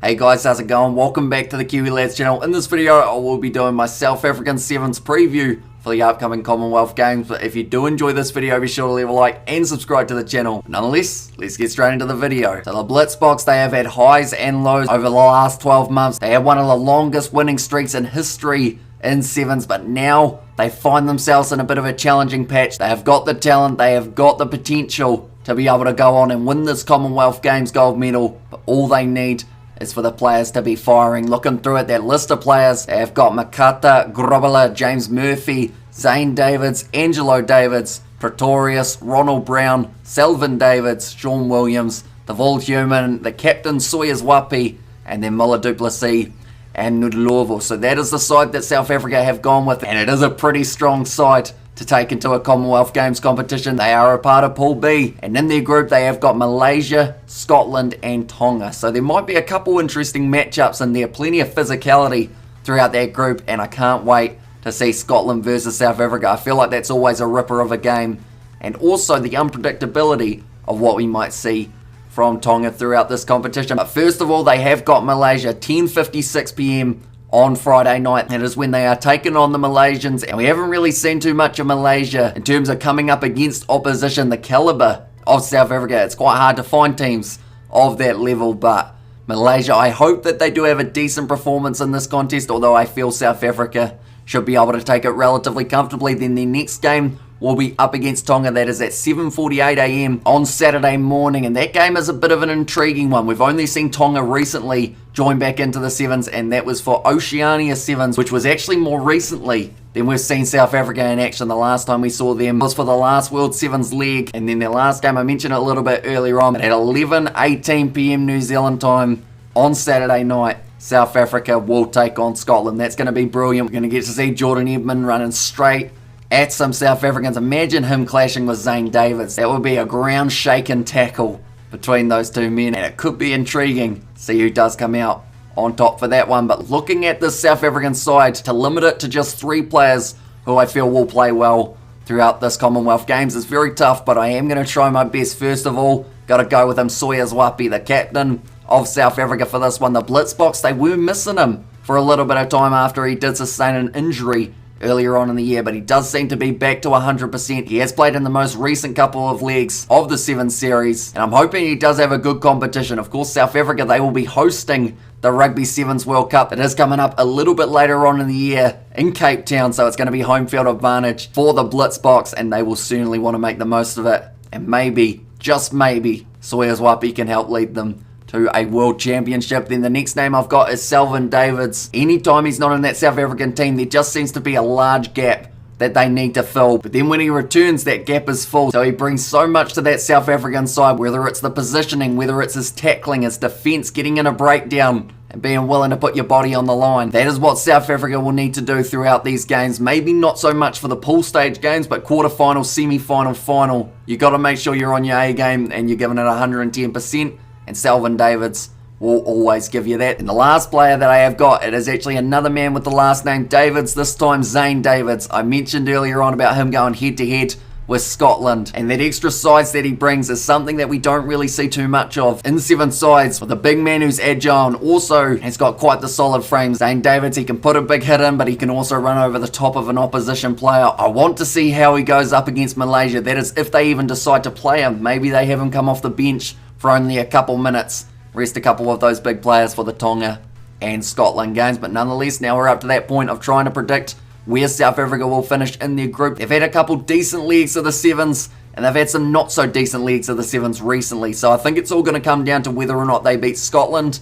Hey guys, how's it going? Welcome back to the Kiwi Lads channel. In this video, I will be doing my South African Sevens preview for the upcoming Commonwealth Games. But if you do enjoy this video, be sure to leave a like and subscribe to the channel. But nonetheless, let's get straight into the video. So the Blitzboks, they have had highs and lows over the last 12 months. They have one of the longest winning streaks in history in sevens, but now they find themselves in a bit of a challenging patch. They have got the talent, they have got the potential to be able to go on and win this Commonwealth Games gold medal, but all they need is for the players to be firing. Looking through at that list of players, they have got Makata, Grobler, James Murphy, Zane Davids, Angelo Davids, Pretorius, Ronald Brown, Salvin Davids, Sean Williams, the Volhuman, the captain Soyers Wapi, and then Muller Duplessis and Nudlovo. So that is the side that South Africa have gone with, and it is a pretty strong side to take into a Commonwealth Games competition. They are a part of Pool B, and in their group they have got Malaysia, Scotland and Tonga. So there might be a couple interesting matchups in there, plenty of physicality throughout that group, and I can't wait to see Scotland versus South Africa. I feel like that's always a ripper of a game, and also the unpredictability of what we might see from Tonga throughout this competition. But first of all, they have got Malaysia, 10:56 p.m. on Friday night. That is when they are taking on the Malaysians, and we haven't really seen too much of Malaysia in terms of coming up against opposition the caliber of South Africa. It's quite hard to find teams of that level, but Malaysia, I hope that they do have a decent performance in this contest, although I feel South Africa should be able to take it relatively comfortably. Then their next game will be up against Tonga. That is at 7:48 a.m. on Saturday morning, and that game is a bit of an intriguing one. We've only seen Tonga recently join back into the sevens, and that was for Oceania Sevens, which was actually more recently than we've seen South Africa in action. The last time we saw them was for the last World Sevens leg, and then their last game, I mentioned it a little bit earlier on, at 11:18 p.m. New Zealand time on Saturday night, South Africa will take on Scotland. That's going to be brilliant. We're going to get to see Jordan Edmund running straight at some South Africans. Imagine him clashing with Zane Davids. That would be a ground shaking tackle between those two men, and it could be intriguing to see who does come out on top for that one. But looking at this South African side, to limit it to just 3 players who I feel will play well throughout this Commonwealth Games is very tough, but I am going to try my best. First of all, got to go with him, Soyers Wapi, the captain of South Africa for this one. The Blitzboks, they were missing him for a little bit of time after he did sustain an injury earlier on in the year, but he does seem to be back to 100%. He has played in the most recent couple of legs of the 7 series, and I'm hoping he does have a good competition. Of course, South Africa, they will be hosting the Rugby Sevens World Cup. It is coming up a little bit later on in the year in Cape Town, so it's going to be home field advantage for the Blitzboks, and they will certainly want to make the most of it. And maybe, just maybe, Soyers Wapi can help lead them to a world championship. Then the next name I've got is Salvin Davids. Anytime he's not in that South African team, there just seems to be a large gap that they need to fill. But then when he returns, that gap is full. So he brings so much to that South African side, whether it's the positioning, whether it's his tackling, his defense, getting in a breakdown, and being willing to put your body on the line. That is what South Africa will need to do throughout these games. Maybe not so much for the pool stage games, but quarterfinal, semi-final, final. You got to make sure you're on your A game and you're giving it 110%. And Salvin Davids will always give you that. And the last player that I have got, it is actually another man with the last name Davids, this time Zane Davids. I mentioned earlier on about him going head-to-head with Scotland, and that extra size that he brings is something that we don't really see too much of in 7 sides, with a big man who's agile and also has got quite the solid frame. Zane Davids, he can put a big hit in, but he can also run over the top of an opposition player. I want to see how he goes up against Malaysia. That is, if they even decide to play him. Maybe they have him come off the bench for only a couple minutes, rest a couple of those big players for the Tonga and Scotland games. But nonetheless, now we're up to that point of trying to predict where South Africa will finish in their group. They've had a couple decent legs of the 7s, and they've had some not so decent legs of the 7s recently. So I think it's all going to come down to whether or not they beat Scotland.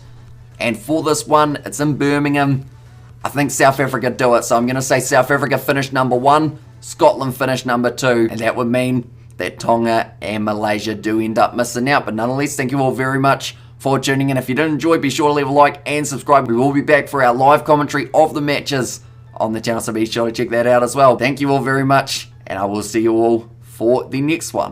And for this one, it's in Birmingham. I think South Africa do it. So I'm going to say South Africa finish number 1, Scotland finish number 2, and that would mean that Tonga and Malaysia do end up missing out. But nonetheless, thank you all very much for tuning in. If you did enjoy, be sure to leave a like and subscribe. We will be back for our live commentary of the matches on the channel, so be sure to check that out as well. Thank you all very much, and I will see you all for the next one.